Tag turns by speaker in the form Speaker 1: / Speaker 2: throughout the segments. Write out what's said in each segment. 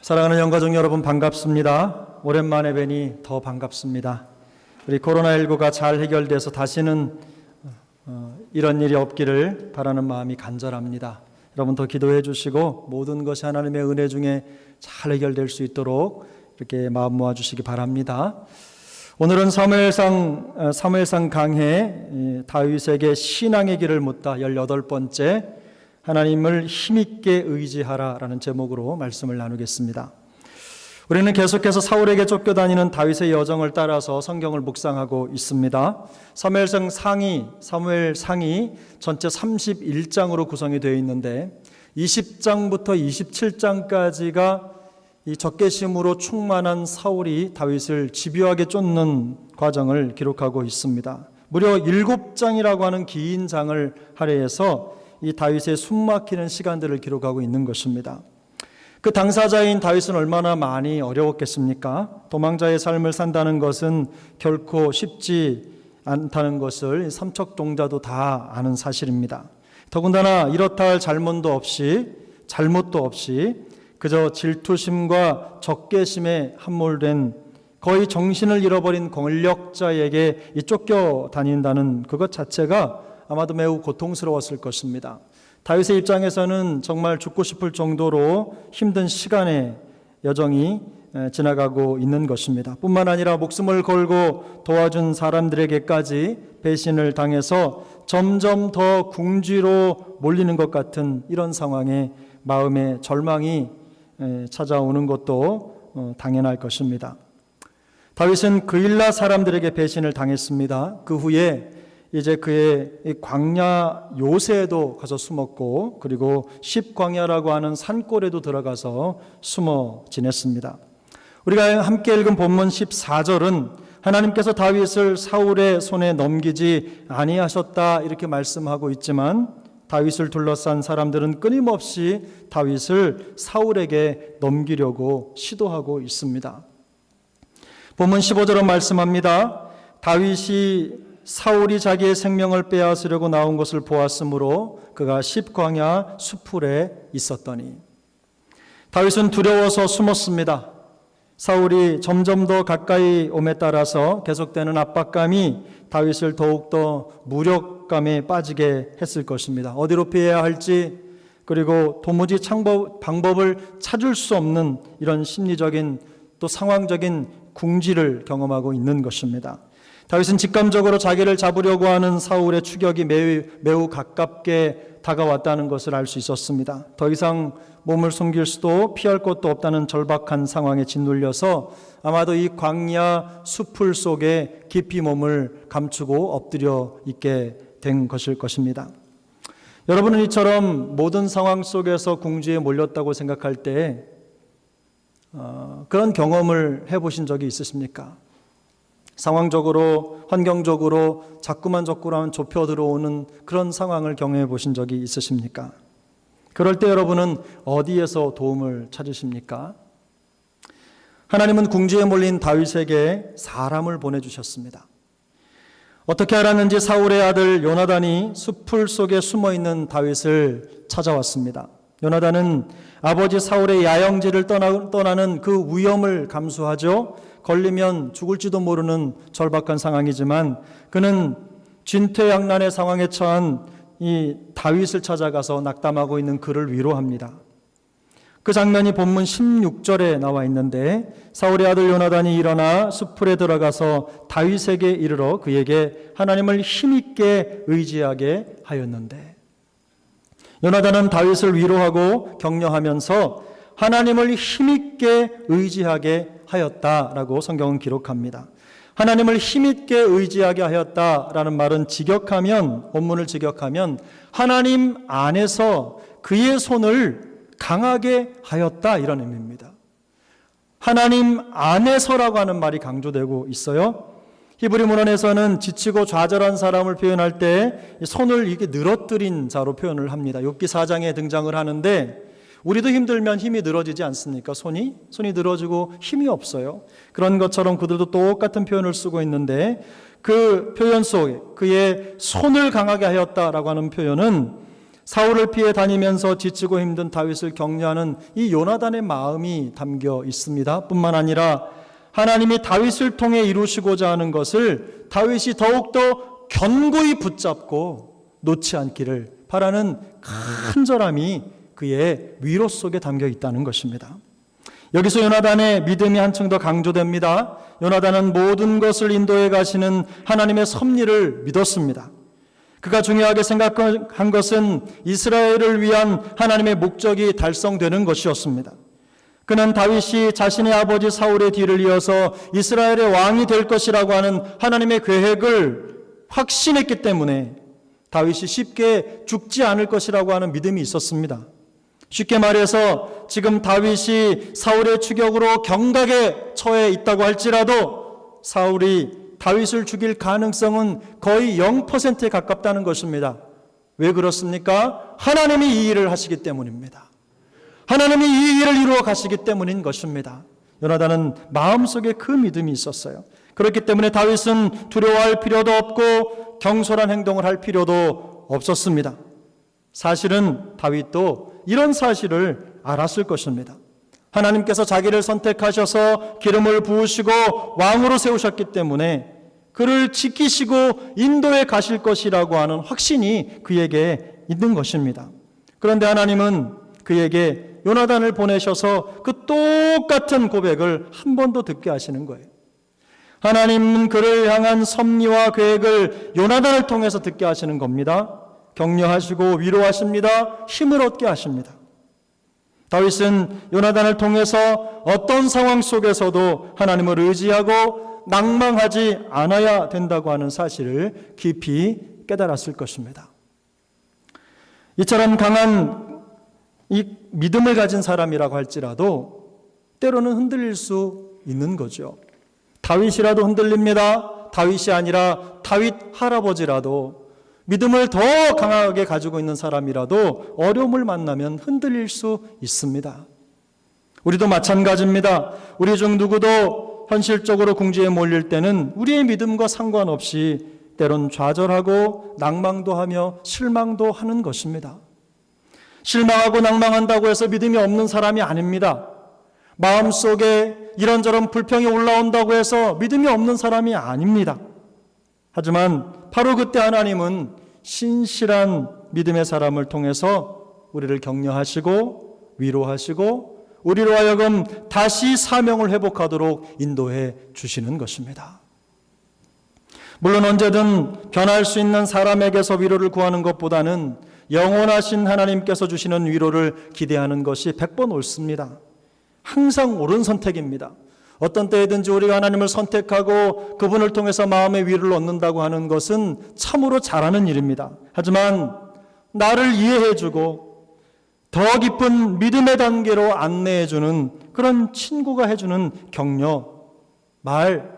Speaker 1: 사랑하는 영가족 여러분, 반갑습니다. 오랜만에 뵈니 더 반갑습니다. 우리 코로나19가 잘 해결돼서 다시는 이런 일이 없기를 바라는 마음이 간절합니다. 여러분 더 기도해 주시고 모든 것이 하나님의 은혜 중에 잘 해결될 수 있도록 이렇게 마음 모아 주시기 바랍니다. 오늘은 사무엘상 강해 다윗에게 신앙의 길을 묻다 18번째 하나님을 힘있게 의지하라라는 제목으로 말씀을 나누겠습니다. 우리는 계속해서 사울에게 쫓겨다니는 다윗의 여정을 따라서 성경을 묵상하고 있습니다. 사무엘상 상이 전체 31장으로 구성이 되어 있는데 20장부터 27장까지가 이 적개심으로 충만한 사울이 다윗을 집요하게 쫓는 과정을 기록하고 있습니다. 무려 7장이라고 하는 긴 장을 할애해서 이 다윗의 숨막히는 시간들을 기록하고 있는 것입니다. 그 당사자인 다윗은 얼마나 많이 어려웠겠습니까? 도망자의 삶을 산다는 것은 결코 쉽지 않다는 것을 삼척동자도 다 아는 사실입니다. 더군다나 이렇다 할 잘못도 없이 그저 질투심과 적개심에 함몰된 거의 정신을 잃어버린 권력자에게 쫓겨다닌다는 그것 자체가 아마도 매우 고통스러웠을 것입니다. 다윗의 입장에서는 정말 죽고 싶을 정도로 힘든 시간의 여정이 지나가고 있는 것입니다. 뿐만 아니라 목숨을 걸고 도와준 사람들에게까지 배신을 당해서 점점 더 궁지로 몰리는 것 같은 이런 상황에 마음의 절망이 찾아오는 것도 당연할 것입니다. 다윗은 그일라 사람들에게 배신을 당했습니다. 그 후에 이제 그의 광야 요새에도 가서 숨었고, 그리고 십광야라고 하는 산골에도 들어가서 숨어 지냈습니다. 우리가 함께 읽은 본문 14절은 하나님께서 다윗을 사울의 손에 넘기지 아니하셨다 이렇게 말씀하고 있지만, 다윗을 둘러싼 사람들은 끊임없이 다윗을 사울에게 넘기려고 시도하고 있습니다. 본문 15절은 말씀합니다. 다윗이 사울이 자기의 생명을 빼앗으려고 나온 것을 보았으므로 그가 십광야 수풀에 있었더니. 다윗은 두려워서 숨었습니다. 사울이 점점 더 가까이 옴에 따라서 계속되는 압박감이 다윗을 더욱더 무력감에 빠지게 했을 것입니다. 어디로 피해야 할지, 그리고 도무지 방법을 찾을 수 없는 이런 심리적인 또 상황적인 궁지를 경험하고 있는 것입니다. 다윗은 직감적으로 자기를 잡으려고 하는 사울의 추격이 매우 가깝게 다가왔다는 것을 알 수 있었습니다. 더 이상 몸을 숨길 수도 피할 곳도 없다는 절박한 상황에 짓눌려서 아마도 이 광야 수풀 속에 깊이 몸을 감추고 엎드려 있게 된 것일 것입니다. 여러분은 이처럼 모든 상황 속에서 궁지에 몰렸다고 생각할 때 그런 경험을 해보신 적이 있으십니까? 상황적으로, 환경적으로 자꾸만 좁혀 들어오는 그런 상황을 경험해 보신 적이 있으십니까? 그럴 때 여러분은 어디에서 도움을 찾으십니까? 하나님은 궁지에 몰린 다윗에게 사람을 보내주셨습니다. 어떻게 알았는지 사울의 아들 요나단이 숲풀 속에 숨어있는 다윗을 찾아왔습니다. 요나단은 아버지 사울의 야영지를 떠나는 그 위험을 감수하죠. 걸리면 죽을지도 모르는 절박한 상황이지만 그는 진퇴양난의 상황에 처한 이 다윗을 찾아가서 낙담하고 있는 그를 위로합니다. 그 장면이 본문 16절에 나와 있는데, 사울의 아들 요나단이 일어나 숲풀에 들어가서 다윗에게 이르러 그에게 하나님을 힘있게 의지하게 하였는데, 요나단은 다윗을 위로하고 격려하면서 하나님을 힘있게 의지하게 하였다라고 성경은 기록합니다. 하나님을 힘있게 의지하게 하였다라는 말은 원문을 직역하면 하나님 안에서 그의 손을 강하게 하였다 이런 의미입니다. 하나님 안에서라고 하는 말이 강조되고 있어요. 히브리 문헌에서는 지치고 좌절한 사람을 표현할 때 손을 이렇게 늘어뜨린 자로 표현을 합니다. 욥기 4장에 등장을 하는데, 우리도 힘들면 힘이 늘어지지 않습니까? 손이 늘어지고 힘이 없어요. 그런 것처럼 그들도 똑같은 표현을 쓰고 있는데, 그 표현 속에 그의 손을 강하게 하였다라고 하는 표현은 사울을 피해 다니면서 지치고 힘든 다윗을 격려하는 이 요나단의 마음이 담겨 있습니다. 뿐만 아니라 하나님이 다윗을 통해 이루시고자 하는 것을 다윗이 더욱더 견고히 붙잡고 놓지 않기를 바라는 간절함이 그의 위로 속에 담겨 있다는 것입니다. 여기서 요나단의 믿음이 한층 더 강조됩니다. 요나단은 모든 것을 인도해 가시는 하나님의 섭리를 믿었습니다. 그가 중요하게 생각한 것은 이스라엘을 위한 하나님의 목적이 달성되는 것이었습니다. 그는 다윗이 자신의 아버지 사울의 뒤를 이어서 이스라엘의 왕이 될 것이라고 하는 하나님의 계획을 확신했기 때문에 다윗이 쉽게 죽지 않을 것이라고 하는 믿음이 있었습니다. 쉽게 말해서 지금 다윗이 사울의 추격으로 경각에 처해 있다고 할지라도 사울이 다윗을 죽일 가능성은 거의 0%에 가깝다는 것입니다. 왜 그렇습니까? 하나님이 이 일을 하시기 때문입니다. 하나님이 이 일을 이루어 가시기 때문인 것입니다. 요나단은 마음속에 그 믿음이 있었어요. 그렇기 때문에 다윗은 두려워할 필요도 없고 경솔한 행동을 할 필요도 없었습니다. 사실은 다윗도 이런 사실을 알았을 것입니다. 하나님께서 자기를 선택하셔서 기름을 부으시고 왕으로 세우셨기 때문에 그를 지키시고 인도해 가실 것이라고 하는 확신이 그에게 있는 것입니다. 그런데 하나님은 그에게 요나단을 보내셔서 그 똑같은 고백을 한 번 더 듣게 하시는 거예요. 하나님은 그를 향한 섭리와 계획을 요나단을 통해서 듣게 하시는 겁니다. 격려하시고 위로하십니다. 힘을 얻게 하십니다. 다윗은 요나단을 통해서 어떤 상황 속에서도 하나님을 의지하고 낭망하지 않아야 된다고 하는 사실을 깊이 깨달았을 것입니다. 이처럼 강한 이 믿음을 가진 사람이라고 할지라도 때로는 흔들릴 수 있는 거죠. 다윗이라도 흔들립니다. 다윗이 아니라 다윗 할아버지라도 믿음을 더 강하게 가지고 있는 사람이라도 어려움을 만나면 흔들릴 수 있습니다. 우리도 마찬가지입니다. 우리 중 누구도 현실적으로 궁지에 몰릴 때는 우리의 믿음과 상관없이 때론 좌절하고 낭망도 하며 실망도 하는 것입니다. 실망하고 낭망한다고 해서 믿음이 없는 사람이 아닙니다. 마음속에 이런저런 불평이 올라온다고 해서 믿음이 없는 사람이 아닙니다. 하지만 바로 그때 하나님은 신실한 믿음의 사람을 통해서 우리를 격려하시고 위로하시고 우리로 하여금 다시 사명을 회복하도록 인도해 주시는 것입니다. 물론 언제든 변할 수 있는 사람에게서 위로를 구하는 것보다는 영원하신 하나님께서 주시는 위로를 기대하는 것이 100번 옳습니다. 항상 옳은 선택입니다. 어떤 때든지 우리가 하나님을 선택하고 그분을 통해서 마음의 위로를 얻는다고 하는 것은 참으로 잘하는 일입니다. 하지만 나를 이해해주고 더 깊은 믿음의 단계로 안내해주는 그런 친구가 해주는 격려, 말,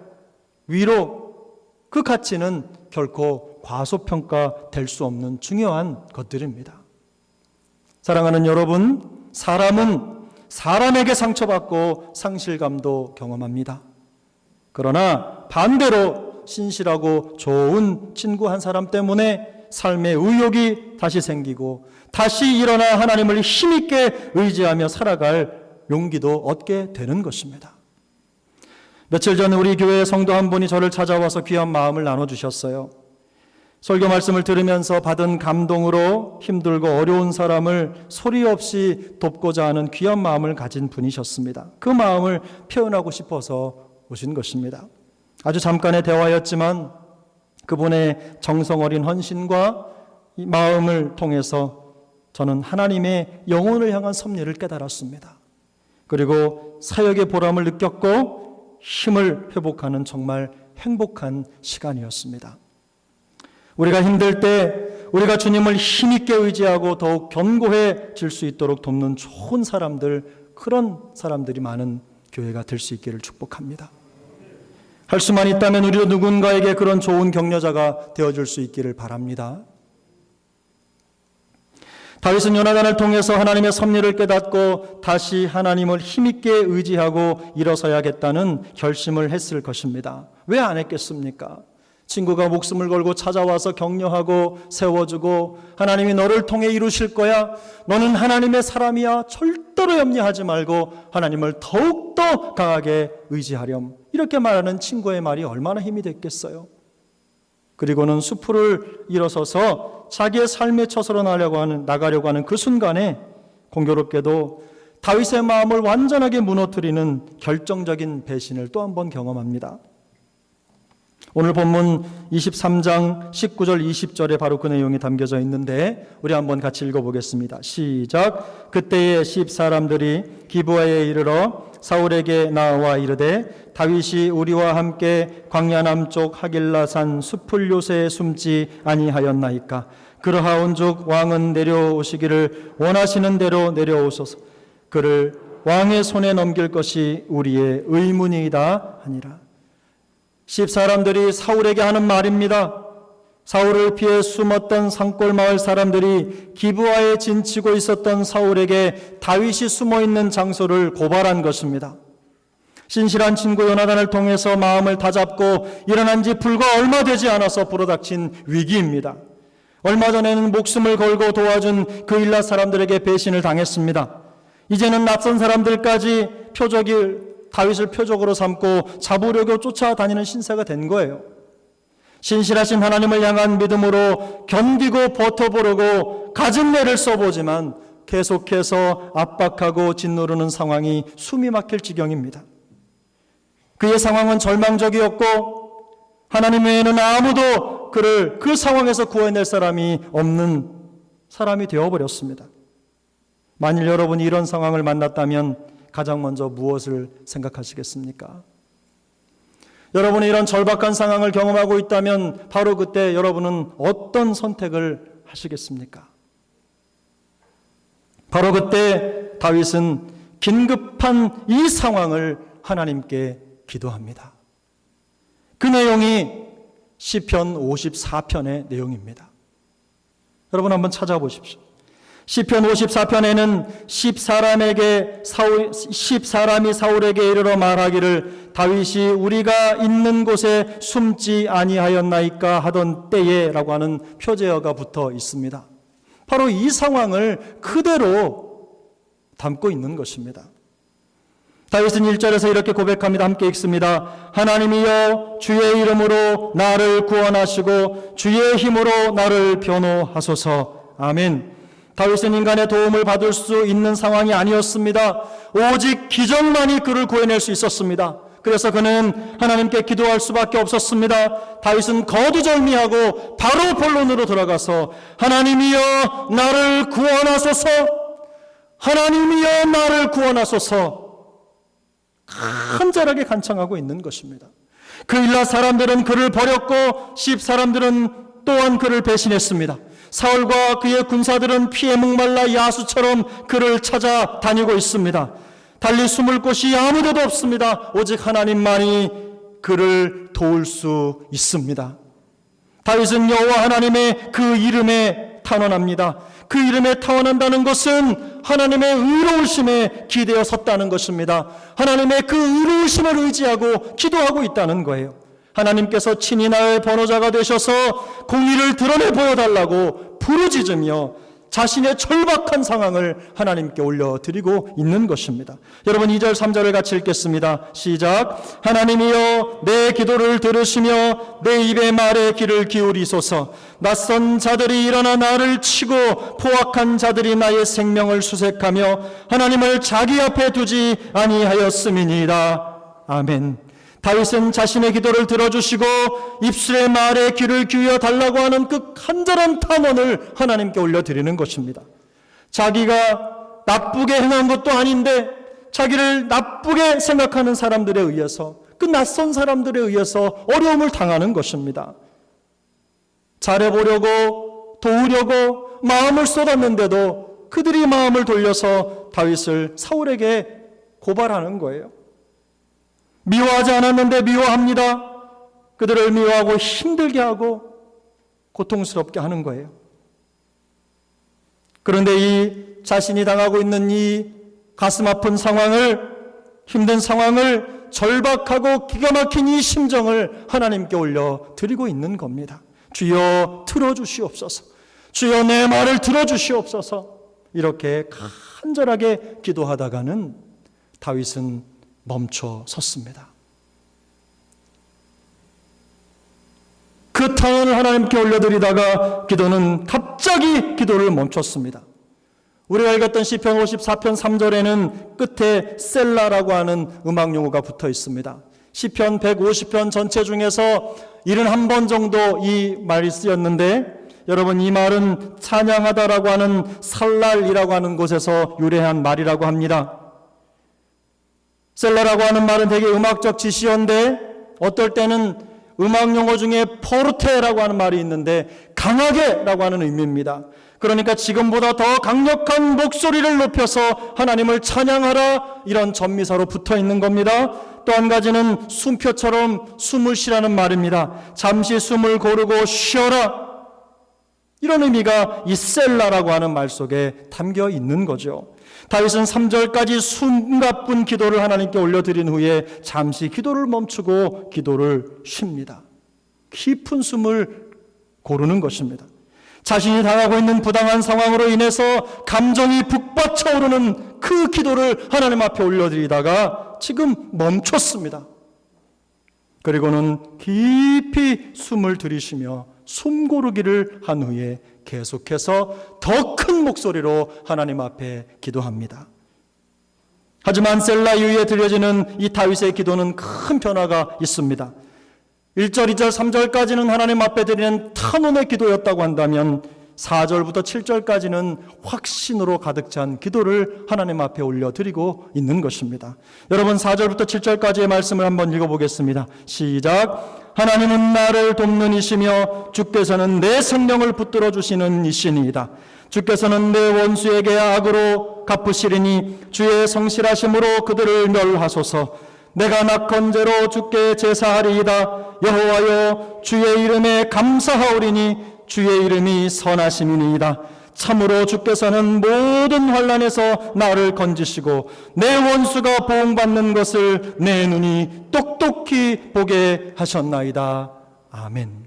Speaker 1: 위로, 그 가치는 결코 과소평가될 수 없는 중요한 것들입니다. 사랑하는 여러분, 사람은 사람에게 상처받고 상실감도 경험합니다. 그러나 반대로 신실하고 좋은 친구 한 사람 때문에 삶의 의욕이 다시 생기고 다시 일어나 하나님을 힘있게 의지하며 살아갈 용기도 얻게 되는 것입니다. 며칠 전 우리 교회 성도 한 분이 저를 찾아와서 귀한 마음을 나눠주셨어요. 설교 말씀을 들으면서 받은 감동으로 힘들고 어려운 사람을 소리 없이 돕고자 하는 귀한 마음을 가진 분이셨습니다. 그 마음을 표현하고 싶어서 오신 것입니다. 아주 잠깐의 대화였지만 그분의 정성 어린 헌신과 이 마음을 통해서 저는 하나님의 영혼을 향한 섭리를 깨달았습니다. 그리고 사역의 보람을 느꼈고 힘을 회복하는 정말 행복한 시간이었습니다. 우리가 힘들 때 우리가 주님을 힘있게 의지하고 더욱 견고해질 수 있도록 돕는 좋은 사람들, 그런 사람들이 많은 교회가 될 수 있기를 축복합니다. 할 수만 있다면 우리도 누군가에게 그런 좋은 격려자가 되어줄 수 있기를 바랍니다. 다윗은 요나단을 통해서 하나님의 섭리를 깨닫고 다시 하나님을 힘있게 의지하고 일어서야겠다는 결심을 했을 것입니다. 왜 안 했겠습니까? 친구가 목숨을 걸고 찾아와서 격려하고 세워주고 하나님이 너를 통해 이루실 거야. 너는 하나님의 사람이야. 절대로 염려하지 말고 하나님을 더욱더 강하게 의지하렴. 이렇게 말하는 친구의 말이 얼마나 힘이 됐겠어요. 그리고는 수풀을 일어서서 자기의 삶의 처소로 나가려고 하는 그 순간에 공교롭게도 다윗의 마음을 완전하게 무너뜨리는 결정적인 배신을 또 한 번 경험합니다. 오늘 본문 23장 19절 20절에 바로 그 내용이 담겨져 있는데 우리 한번 같이 읽어보겠습니다. 시작. 그때에 10사람들이 기브아에 이르러 사울에게 나와 이르되 다윗이 우리와 함께 광야 남쪽 하길라산 숲을 요새에 숨지 아니하였나이까. 그러하온즉 왕은 내려오시기를 원하시는 대로 내려오소서. 그를 왕의 손에 넘길 것이 우리의 의문이다 하니라. 10사람들이 사울에게 하는 말입니다. 사울을 피해 숨었던 산골 마을 사람들이 기브아에 진치고 있었던 사울에게 다윗이 숨어있는 장소를 고발한 것입니다. 신실한 친구 요나단을 통해서 마음을 다잡고 일어난 지 불과 얼마 되지 않아서 불어닥친 위기입니다. 얼마 전에는 목숨을 걸고 도와준 그 일라 사람들에게 배신을 당했습니다. 이제는 낯선 사람들까지 다윗을 표적으로 삼고 잡으려고 쫓아다니는 신세가 된 거예요. 신실하신 하나님을 향한 믿음으로 견디고 버텨보려고 가진 애를 써보지만 계속해서 압박하고 짓누르는 상황이 숨이 막힐 지경입니다. 그의 상황은 절망적이었고 하나님 외에는 아무도 그를 그 상황에서 구해낼 사람이 없는 사람이 되어버렸습니다. 만일 여러분이 이런 상황을 만났다면 가장 먼저 무엇을 생각하시겠습니까? 여러분이 이런 절박한 상황을 경험하고 있다면 바로 그때 여러분은 어떤 선택을 하시겠습니까? 바로 그때 다윗은 긴급한 이 상황을 하나님께 기도합니다. 그 내용이 시편 54편의 내용입니다. 여러분 한번 찾아보십시오. 시편 54편에는 10사람이 사울에게 이르러 말하기를 다윗이 우리가 있는 곳에 숨지 아니하였나이까 하던 때에 라고 하는 표제어가 붙어 있습니다. 바로 이 상황을 그대로 담고 있는 것입니다. 다윗은 1절에서 이렇게 고백합니다. 함께 읽습니다. 하나님이여 주의 이름으로 나를 구원하시고 주의 힘으로 나를 변호하소서. 아멘. 다윗은 인간의 도움을 받을 수 있는 상황이 아니었습니다. 오직 기적만이 그를 구해낼 수 있었습니다. 그래서 그는 하나님께 기도할 수밖에 없었습니다. 다윗은 거두절미하고 바로 본론으로 들어가서 하나님이여 나를 구원하소서, 하나님이여 나를 구원하소서 간절하게 간청하고 있는 것입니다. 그 일라 사람들은 그를 버렸고 10사람들은 또한 그를 배신했습니다. 사울과 그의 군사들은 피에 목말라 야수처럼 그를 찾아다니고 있습니다. 달리 숨을 곳이 아무데도 없습니다. 오직 하나님만이 그를 도울 수 있습니다. 다윗은 여호와 하나님의 그 이름에 탄원합니다. 그 이름에 탄원한다는 것은 하나님의 의로우심에 기대어 섰다는 것입니다. 하나님의 그 의로우심을 의지하고 기도하고 있다는 거예요. 하나님께서 친히 나의 변호자가 되셔서 공의를 드러내 보여달라고 부르짖으며 자신의 절박한 상황을 하나님께 올려드리고 있는 것입니다. 여러분 2절 3절을 같이 읽겠습니다. 시작. 하나님이여 내 기도를 들으시며 내 입의 말에 귀를 기울이소서. 낯선 자들이 일어나 나를 치고 포악한 자들이 나의 생명을 수색하며 하나님을 자기 앞에 두지 아니하였음이니이다. 아멘. 다윗은 자신의 기도를 들어주시고 입술의 말에 귀를 기울여 달라고 하는 그 간절한 탄원을 하나님께 올려드리는 것입니다. 자기가 나쁘게 행한 것도 아닌데 자기를 나쁘게 생각하는 사람들에 의해서, 그 낯선 사람들에 의해서 어려움을 당하는 것입니다. 잘해보려고 도우려고 마음을 쏟았는데도 그들이 마음을 돌려서 다윗을 사울에게 고발하는 거예요. 미워하지 않았는데 미워합니다. 그들을 미워하고 힘들게 하고 고통스럽게 하는 거예요. 그런데 이 자신이 당하고 있는 이 가슴 아픈 상황을, 힘든 상황을 절박하고 기가 막힌 이 심정을 하나님께 올려드리고 있는 겁니다. 주여 들어주시옵소서. 주여 내 말을 들어주시옵소서. 이렇게 간절하게 기도하다가는 다윗은 멈춰 섰습니다. 그 탄원을 하나님께 올려드리다가 기도는 갑자기 기도를 멈췄습니다. 우리가 읽었던 시편 54편 3절에는 끝에 셀라라고 하는 음악 용어가 붙어 있습니다. 시편 150편 전체 중에서 71번 정도 이 말이 쓰였는데, 여러분, 이 말은 찬양하다라고 하는 살랄이라고 하는 곳에서 유래한 말이라고 합니다. 셀라라고 하는 말은 되게 음악적 지시어인데, 어떨 때는 음악 용어 중에 포르테라고 하는 말이 있는데 강하게라고 하는 의미입니다. 그러니까 지금보다 더 강력한 목소리를 높여서 하나님을 찬양하라, 이런 전미사로 붙어 있는 겁니다. 또 한 가지는 숨표처럼 숨을 쉬라는 말입니다. 잠시 숨을 고르고 쉬어라, 이런 의미가 이 셀라라고 하는 말 속에 담겨 있는 거죠. 다윗은 3절까지 숨가쁜 기도를 하나님께 올려드린 후에 잠시 기도를 멈추고 기도를 쉽니다. 깊은 숨을 고르는 것입니다. 자신이 당하고 있는 부당한 상황으로 인해서 감정이 북받쳐 오르는 그 기도를 하나님 앞에 올려드리다가 지금 멈췄습니다. 그리고는 깊이 숨을 들이쉬며 숨 고르기를 한 후에 계속해서 더 큰 목소리로 하나님 앞에 기도합니다. 하지만 셀라 이후에 들려지는 이 다윗의 기도는 큰 변화가 있습니다. 1절, 2절, 3절까지는 하나님 앞에 드리는 탄원의 기도였다고 한다면 4절부터 7절까지는 확신으로 가득 찬 기도를 하나님 앞에 올려드리고 있는 것입니다. 여러분, 4절부터 7절까지의 말씀을 한번 읽어보겠습니다. 시작. 하나님은 나를 돕는 이시며 주께서는 내 생명을 붙들어 주시는 이시니이다. 주께서는 내 원수에게 악으로 갚으시리니 주의 성실하심으로 그들을 멸하소서. 내가 낙헌제로 주께 제사하리이다. 여호와여, 주의 이름에 감사하오리니 주의 이름이 선하심이니이다. 참으로 주께서는 모든 환난에서 나를 건지시고 내 원수가 보응받는 것을 내 눈이 똑똑히 보게 하셨나이다. 아멘.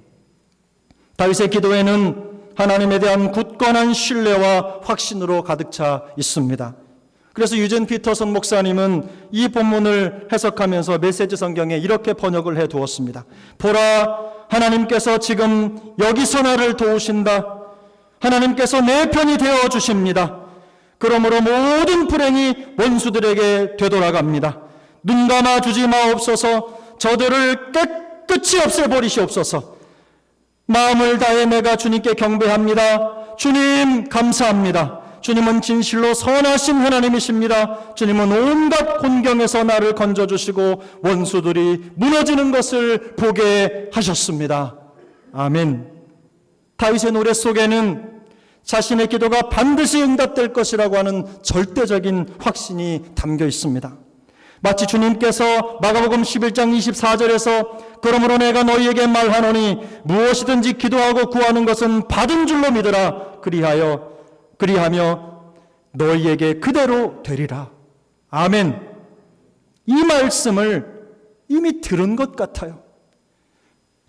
Speaker 1: 다윗의 기도에는 하나님에 대한 굳건한 신뢰와 확신으로 가득 차 있습니다. 그래서 유젠 피터슨 목사님은 이 본문을 해석하면서 메시지 성경에 이렇게 번역을 해 두었습니다. 보라, 하나님께서 지금 여기서 나를 도우신다. 하나님께서 내 편이 되어 주십니다. 그러므로 모든 불행이 원수들에게 되돌아갑니다. 눈 감아 주지 마옵소서. 저들을 깨끗이 없애버리시옵소서. 마음을 다해 내가 주님께 경배합니다. 주님 감사합니다. 주님은 진실로 선하신 하나님이십니다. 주님은 온갖 곤경에서 나를 건져주시고 원수들이 무너지는 것을 보게 하셨습니다. 아멘. 다윗의 노래 속에는 자신의 기도가 반드시 응답될 것이라고 하는 절대적인 확신이 담겨 있습니다. 마치 주님께서 마가복음 11장 24절에서 그러므로 내가 너희에게 말하노니 무엇이든지 기도하고 구하는 것은 받은 줄로 믿으라. 그리하며 너희에게 그대로 되리라. 아멘. 이 말씀을 이미 들은 것 같아요.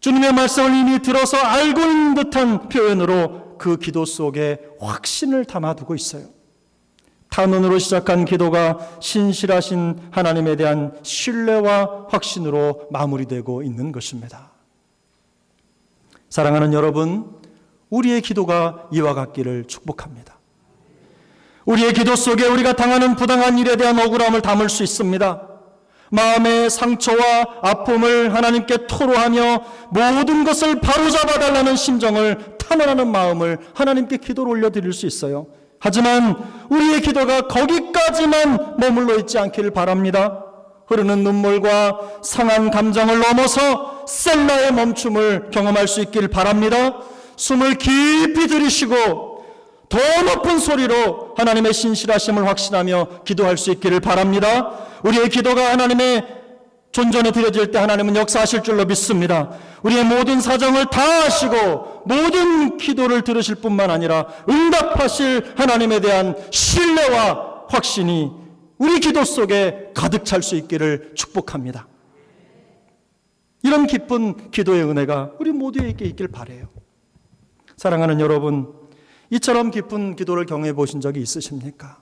Speaker 1: 주님의 말씀을 이미 들어서 알고 있는 듯한 표현으로 그 기도 속에 확신을 담아두고 있어요. 탄원으로 시작한 기도가 신실하신 하나님에 대한 신뢰와 확신으로 마무리되고 있는 것입니다. 사랑하는 여러분, 우리의 기도가 이와 같기를 축복합니다. 우리의 기도 속에 우리가 당하는 부당한 일에 대한 억울함을 담을 수 있습니다. 마음의 상처와 아픔을 하나님께 토로하며 모든 것을 바로잡아달라는 심정을 탄원하는 마음을 하나님께 기도로 올려드릴 수 있어요. 하지만 우리의 기도가 거기까지만 머물러 있지 않기를 바랍니다. 흐르는 눈물과 상한 감정을 넘어서 셀라의 멈춤을 경험할 수 있기를 바랍니다. 숨을 깊이 들이쉬고 더 높은 소리로 하나님의 신실하심을 확신하며 기도할 수 있기를 바랍니다. 우리의 기도가 하나님의 존전에 드려질 때 하나님은 역사하실 줄로 믿습니다. 우리의 모든 사정을 다 아시고 모든 기도를 들으실 뿐만 아니라 응답하실 하나님에 대한 신뢰와 확신이 우리 기도 속에 가득 찰 수 있기를 축복합니다. 이런 기쁜 기도의 은혜가 우리 모두에게 있길 바라요. 사랑하는 여러분, 이처럼 기쁜 기도를 경험해 보신 적이 있으십니까?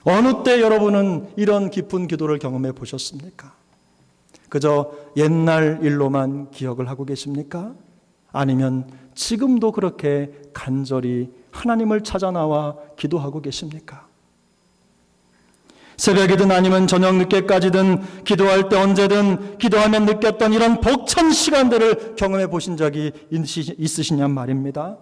Speaker 1: 어느 때 여러분은 이런 기쁜 기도를 경험해 보셨습니까? 그저 옛날 일로만 기억을 하고 계십니까? 아니면 지금도 그렇게 간절히 하나님을 찾아 나와 기도하고 계십니까? 새벽이든 아니면 저녁 늦게까지든 기도할 때 언제든 기도하면 느꼈던 이런 벅찬 시간들을 경험해 보신 적이 있으시냐 말입니다.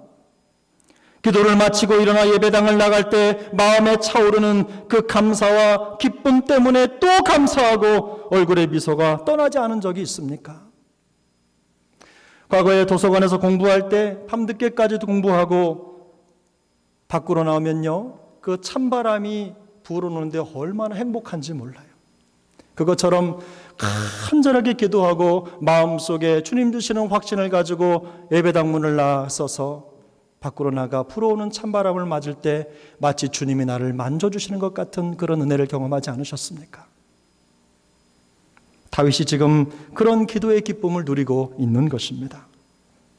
Speaker 1: 기도를 마치고 일어나 예배당을 나갈 때 마음에 차오르는 그 감사와 기쁨 때문에 또 감사하고 얼굴의 미소가 떠나지 않은 적이 있습니까? 과거에 도서관에서 공부할 때 밤늦게까지도 공부하고 밖으로 나오면요, 그 찬바람이 불어오는데 얼마나 행복한지 몰라요. 그것처럼 간절하게 기도하고 마음속에 주님 주시는 확신을 가지고 예배당 문을 나서서 밖으로 나가 불어오는 찬바람을 맞을 때 마치 주님이 나를 만져주시는 것 같은 그런 은혜를 경험하지 않으셨습니까? 다윗이 지금 그런 기도의 기쁨을 누리고 있는 것입니다.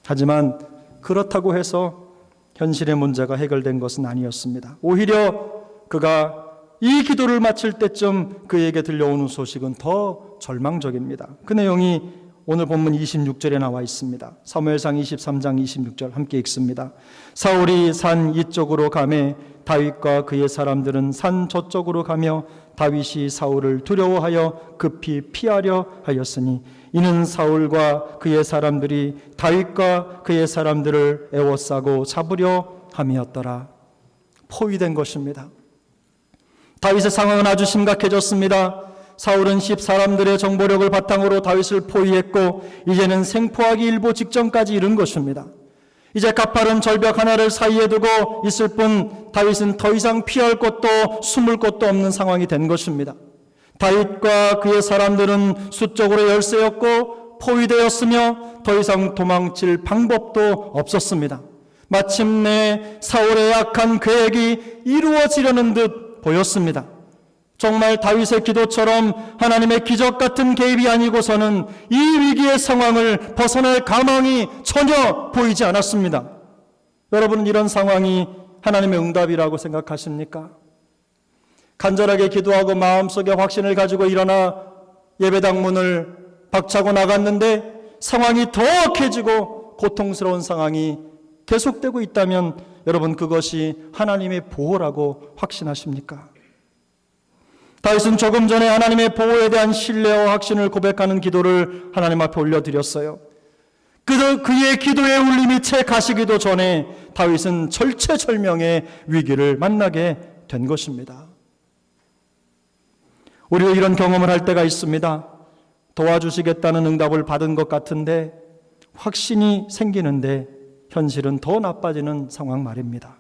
Speaker 1: 하지만 그렇다고 해서 현실의 문제가 해결된 것은 아니었습니다. 오히려 그가 이 기도를 마칠 때쯤 그에게 들려오는 소식은 더 절망적입니다. 그 내용이 오늘 본문 26절에 나와 있습니다. 사무엘상 23장 26절 함께 읽습니다. 사울이 산 이쪽으로 가매 다윗과 그의 사람들은 산 저쪽으로 가며 다윗이 사울을 두려워하여 급히 피하려 하였으니 이는 사울과 그의 사람들이 다윗과 그의 사람들을 애워싸고 잡으려 함이었더라. 포위된 것입니다. 다윗의 상황은 아주 심각해졌습니다. 사울은 10사람들의 정보력을 바탕으로 다윗을 포위했고 이제는 생포하기 일보 직전까지 이른 것입니다. 이제 가파른 절벽 하나를 사이에 두고 있을 뿐 다윗은 더 이상 피할 곳도 숨을 곳도 없는 상황이 된 것입니다. 다윗과 그의 사람들은 수적으로 열세였고 포위되었으며 더 이상 도망칠 방법도 없었습니다. 마침내 사울의 악한 계획이 이루어지려는 듯 보였습니다. 정말 다윗의 기도처럼 하나님의 기적 같은 개입이 아니고서는 이 위기의 상황을 벗어날 가망이 전혀 보이지 않았습니다. 여러분은 이런 상황이 하나님의 응답이라고 생각하십니까? 간절하게 기도하고 마음속에 확신을 가지고 일어나 예배당 문을 박차고 나갔는데 상황이 더 악해지고 고통스러운 상황이 계속되고 있다면 여러분 그것이 하나님의 보호라고 확신하십니까? 다윗은 조금 전에 하나님의 보호에 대한 신뢰와 확신을 고백하는 기도를 하나님 앞에 올려드렸어요. 그의 기도의 울림이 채 가시기도 전에 다윗은 절체절명의 위기를 만나게 된 것입니다. 우리도 이런 경험을 할 때가 있습니다. 도와주시겠다는 응답을 받은 것 같은데 확신이 생기는데 현실은 더 나빠지는 상황 말입니다.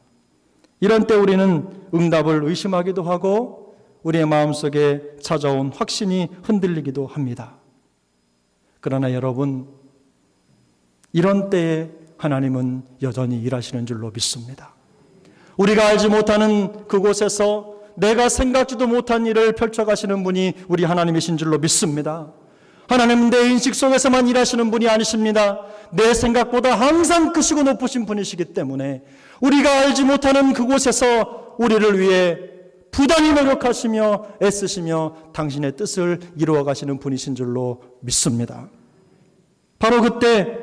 Speaker 1: 이런 때 우리는 응답을 의심하기도 하고 우리의 마음속에 찾아온 확신이 흔들리기도 합니다. 그러나 여러분, 이런 때에 하나님은 여전히 일하시는 줄로 믿습니다. 우리가 알지 못하는 그곳에서 내가 생각지도 못한 일을 펼쳐가시는 분이 우리 하나님이신 줄로 믿습니다. 하나님은 내 인식 속에서만 일하시는 분이 아니십니다. 내 생각보다 항상 크시고 높으신 분이시기 때문에 우리가 알지 못하는 그곳에서 우리를 위해 부단히 노력하시며 애쓰시며 당신의 뜻을 이루어 가시는 분이신 줄로 믿습니다. 바로 그때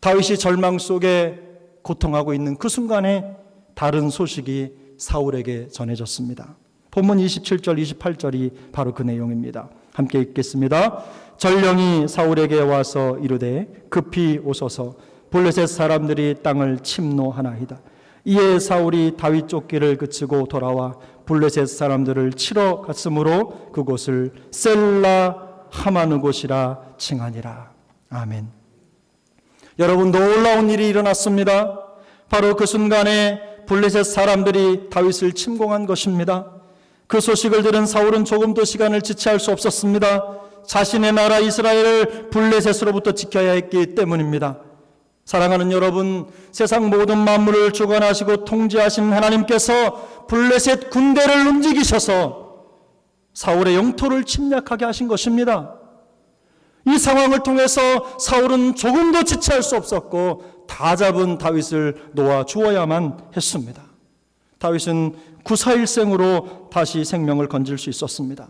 Speaker 1: 다윗이 절망 속에 고통하고 있는 그 순간에 다른 소식이 사울에게 전해졌습니다. 본문 27절 28절이 바로 그 내용입니다. 함께 읽겠습니다. 전령이 사울에게 와서 이르되 급히 오소서 블레셋 사람들이 땅을 침노하나이다. 이에 사울이 다윗 쫓기를 그치고 돌아와 블레셋 사람들을 치러 갔으므로 그곳을 셀라 하마느 곳이라 칭하니라. 아멘. 여러분, 놀라운 일이 일어났습니다. 바로 그 순간에 블레셋 사람들이 다윗을 침공한 것입니다. 그 소식을 들은 사울은 조금도 시간을 지체할 수 없었습니다. 자신의 나라 이스라엘을 블레셋으로부터 지켜야 했기 때문입니다. 사랑하는 여러분, 세상 모든 만물을 주관하시고 통제하신 하나님께서 블레셋 군대를 움직이셔서 사울의 영토를 침략하게 하신 것입니다. 이 상황을 통해서 사울은 조금도 지체할 수 없었고 다 잡은 다윗을 놓아 주어야만 했습니다. 다윗은 구사일생으로 다시 생명을 건질 수 있었습니다.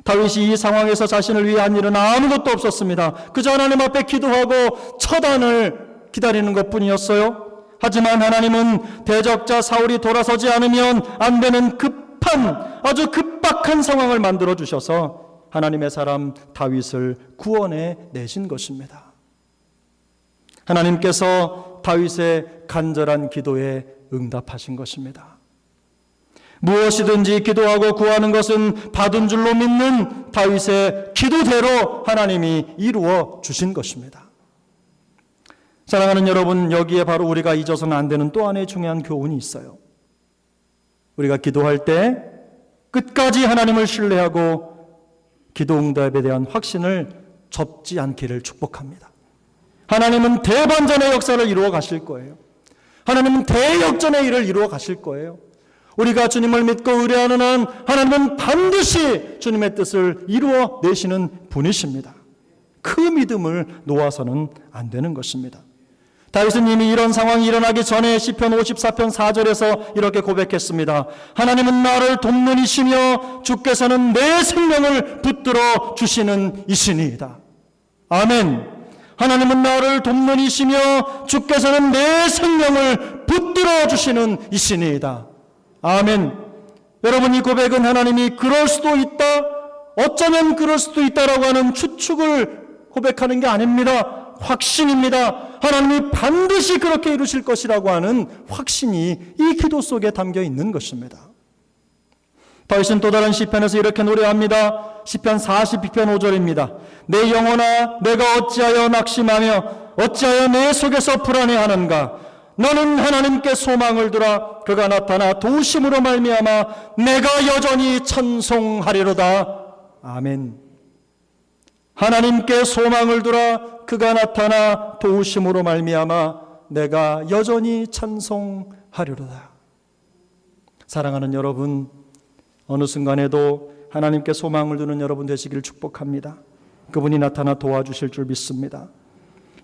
Speaker 1: 다윗이 이 상황에서 자신을 위해 한 일은 아무것도 없었습니다. 그저 하나님 앞에 기도하고 처단을 기다리는 것뿐이었어요. 하지만 하나님은 대적자 사울이 돌아서지 않으면 안 되는 아주 급박한 상황을 만들어 주셔서 하나님의 사람 다윗을 구원해 내신 것입니다. 하나님께서 다윗의 간절한 기도에 응답하신 것입니다. 무엇이든지 기도하고 구하는 것은 받은 줄로 믿는 다윗의 기도대로 하나님이 이루어 주신 것입니다. 사랑하는 여러분, 여기에 바로 우리가 잊어서는 안 되는 또 하나의 중요한 교훈이 있어요. 우리가 기도할 때 끝까지 하나님을 신뢰하고 기도 응답에 대한 확신을 접지 않기를 축복합니다. 하나님은 대반전의 역사를 이루어 가실 거예요. 하나님은 대역전의 일을 이루어 가실 거예요. 우리가 주님을 믿고 의뢰하는 한 하나님은 반드시 주님의 뜻을 이루어 내시는 분이십니다. 그 믿음을 놓아서는 안 되는 것입니다. 다윗은 이미 이런 상황이 일어나기 전에 시편 54편 4절에서 이렇게 고백했습니다. 하나님은 나를 돕는 이시며 주께서는 내 생명을 붙들어 주시는 이시니이다. 아멘. 하나님은 나를 돕는 이시며 주께서는 내 생명을 붙들어 주시는 이시니이다. 아멘. 여러분, 이 고백은 하나님이 그럴 수도 있다, 어쩌면 그럴 수도 있다라고 하는 추측을 고백하는 게 아닙니다. 확신입니다. 하나님이 반드시 그렇게 이루실 것이라고 하는 확신이 이 기도 속에 담겨 있는 것입니다. 다윗은 또 다른 시편에서 이렇게 노래합니다. 시편 42편 5절입니다. 내 영혼아, 내가 어찌하여 낙심하며 어찌하여 내 속에서 불안해하는가. 너는 하나님께 소망을 두라. 그가 나타나 도우심으로 말미암아 내가 여전히 찬송하리로다. 아멘. 하나님께 소망을 두라. 그가 나타나 도우심으로 말미암아 내가 여전히 찬송하리로다. 사랑하는 여러분, 어느 순간에도 하나님께 소망을 두는 여러분 되시기를 축복합니다. 그분이 나타나 도와주실 줄 믿습니다.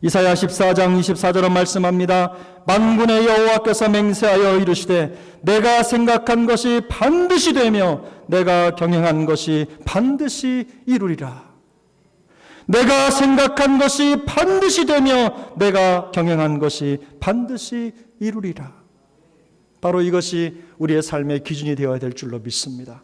Speaker 1: 이사야 14장 24절은 말씀합니다. 만군의 여호와께서 맹세하여 이르시되 내가 생각한 것이 반드시 되며 내가 경영한 것이 반드시 이루리라. 내가 생각한 것이 반드시 되며 내가 경영한 것이 반드시 이루리라. 바로 이것이 우리의 삶의 기준이 되어야 될 줄로 믿습니다.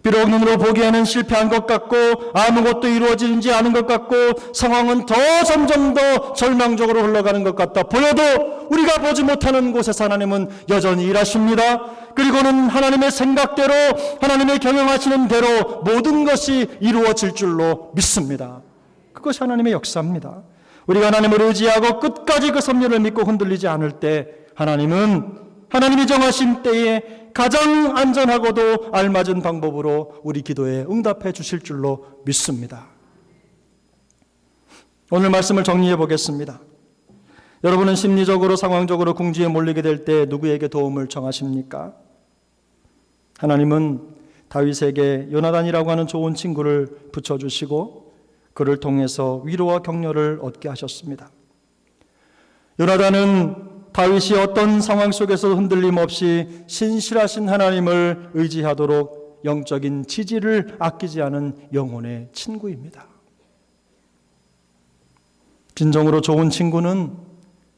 Speaker 1: 비록 눈으로 보기에는 실패한 것 같고 아무것도 이루어지지 않은 것 같고 상황은 점점 더 절망적으로 흘러가는 것 같다 보여도 우리가 보지 못하는 곳에서 하나님은 여전히 일하십니다. 그리고는 하나님의 생각대로, 하나님의 경영하시는 대로 모든 것이 이루어질 줄로 믿습니다. 그것이 하나님의 역사입니다. 우리가 하나님을 의지하고 끝까지 그 섭리를 믿고 흔들리지 않을 때 하나님이 정하신 때에 가장 안전하고도 알맞은 방법으로 우리 기도에 응답해 주실 줄로 믿습니다. 오늘 말씀을 정리해 보겠습니다. 여러분은 심리적으로, 상황적으로 궁지에 몰리게 될 때 누구에게 도움을 청하십니까? 하나님은 다윗에게 요나단이라고 하는 좋은 친구를 붙여주시고 그를 통해서 위로와 격려를 얻게 하셨습니다. 요나단은 다윗이 어떤 상황 속에서 흔들림 없이 신실하신 하나님을 의지하도록 영적인 지지를 아끼지 않은 영혼의 친구입니다. 진정으로 좋은 친구는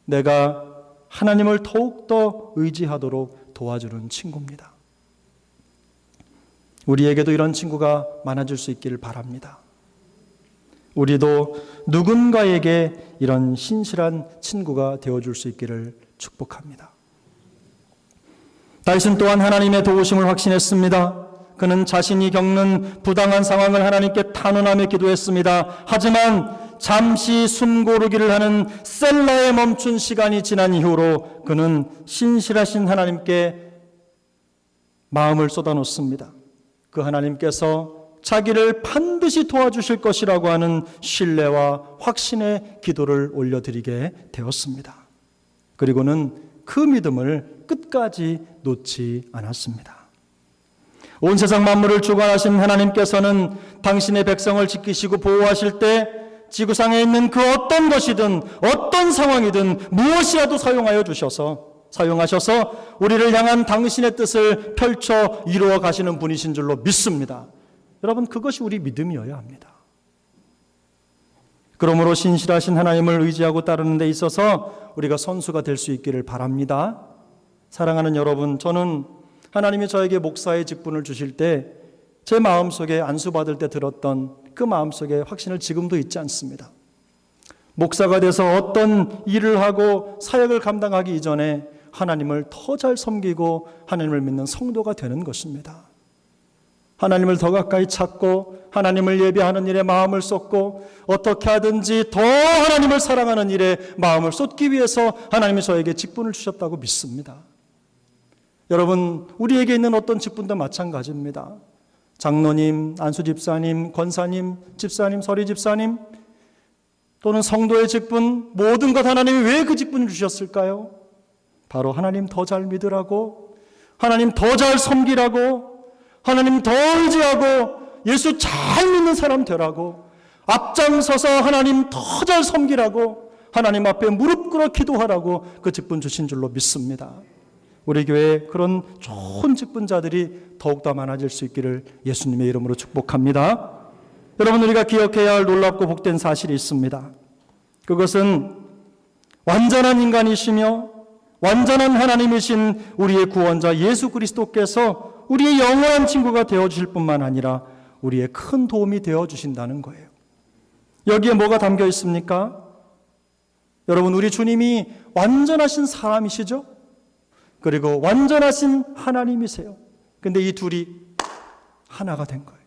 Speaker 1: 내가 하나님을 더욱더 의지하도록 도와주는 친구입니다. 우리에게도 이런 친구가 많아질 수 있기를 바랍니다. 우리도 누군가에게 이런 신실한 친구가 되어줄 수 있기를 축복합니다. 다윗은 또한 하나님의 도우심을 확신했습니다. 그는 자신이 겪는 부당한 상황을 하나님께 탄원하며 기도했습니다. 하지만 잠시 숨 고르기를 하는 셀라에 멈춘 시간이 지난 이후로 그는 신실하신 하나님께 마음을 쏟아놓습니다. 그 하나님께서 자기를 반드시 도와주실 것이라고 하는 신뢰와 확신의 기도를 올려드리게 되었습니다. 그리고는 그 믿음을 끝까지 놓지 않았습니다. 온 세상 만물을 주관하신 하나님께서는 당신의 백성을 지키시고 보호하실 때 지구상에 있는 그 어떤 것이든 어떤 상황이든 무엇이라도 사용하셔서 우리를 향한 당신의 뜻을 펼쳐 이루어 가시는 분이신 줄로 믿습니다. 여러분, 그것이 우리 믿음이어야 합니다. 그러므로 신실하신 하나님을 의지하고 따르는 데 있어서 우리가 선수가 될 수 있기를 바랍니다. 사랑하는 여러분, 저는 하나님이 저에게 목사의 직분을 주실 때 제 마음속에 안수받을 때 들었던 그 마음속에 확신을 지금도 잊지 않습니다. 목사가 돼서 어떤 일을 하고 사역을 감당하기 이전에 하나님을 더 잘 섬기고 하나님을 믿는 성도가 되는 것입니다. 하나님을 더 가까이 찾고 하나님을 예배하는 일에 마음을 쏟고 어떻게 하든지 더 하나님을 사랑하는 일에 마음을 쏟기 위해서 하나님이 저에게 직분을 주셨다고 믿습니다. 여러분, 우리에게 있는 어떤 직분도 마찬가지입니다. 장로님, 안수집사님, 권사님, 집사님, 서리집사님 또는 성도의 직분, 모든 것 하나님이 왜 그 직분을 주셨을까요? 바로 하나님 더 잘 믿으라고, 하나님 더 잘 섬기라고, 하나님 더 의지하고 예수 잘 믿는 사람 되라고, 앞장서서 하나님 더 잘 섬기라고, 하나님 앞에 무릎 꿇어 기도하라고 그 직분 주신 줄로 믿습니다. 우리 교회에 그런 좋은 직분자들이 더욱더 많아질 수 있기를 예수님의 이름으로 축복합니다. 여러분, 우리가 기억해야 할 놀랍고 복된 사실이 있습니다. 그것은 완전한 인간이시며 완전한 하나님이신 우리의 구원자 예수 그리스도께서 우리의 영원한 친구가 되어주실 뿐만 아니라 우리의 큰 도움이 되어주신다는 거예요. 여기에 뭐가 담겨 있습니까? 여러분, 우리 주님이 완전하신 사람이시죠? 그리고 완전하신 하나님이세요. 근데 이 둘이 하나가 된 거예요.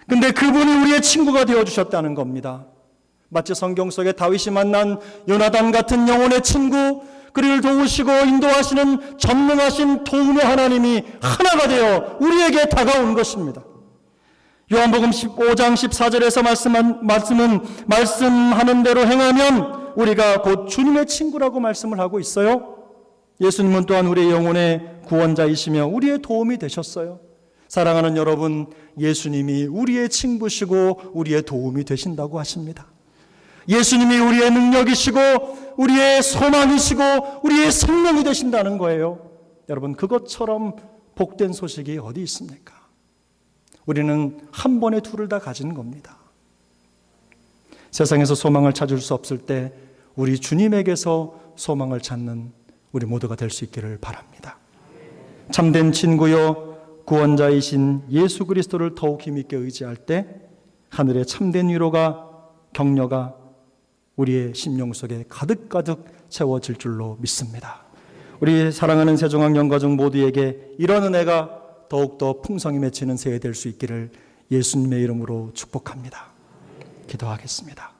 Speaker 1: 근데 그분이 우리의 친구가 되어주셨다는 겁니다. 마치 성경 속에 다윗이 만난 요나단 같은 영혼의 친구, 그를 도우시고 인도하시는 전능하신 도움의 하나님이 하나가 되어 우리에게 다가온 것입니다. 요한복음 15장 14절에서 말씀하는 대로 행하면 우리가 곧 주님의 친구라고 말씀을 하고 있어요. 예수님은 또한 우리의 영혼의 구원자이시며 우리의 도움이 되셨어요. 사랑하는 여러분, 예수님이 우리의 친구시고 우리의 도움이 되신다고 하십니다. 예수님이 우리의 능력이시고 우리의 소망이시고 우리의 생명이 되신다는 거예요. 여러분, 그것처럼 복된 소식이 어디 있습니까? 우리는 한 번에 둘을 다 가진 겁니다. 세상에서 소망을 찾을 수 없을 때 우리 주님에게서 소망을 찾는 우리 모두가 될 수 있기를 바랍니다. 참된 친구요 구원자이신 예수 그리스도를 더욱 힘있게 의지할 때 하늘의 참된 위로가, 격려가 우리의 심령 속에 가득가득 채워질 줄로 믿습니다. 우리 사랑하는 세종학 영가족 모두에게 이런 은혜가 더욱더 풍성히 맺히는 새해 될 수 있기를 예수님의 이름으로 축복합니다. 기도하겠습니다.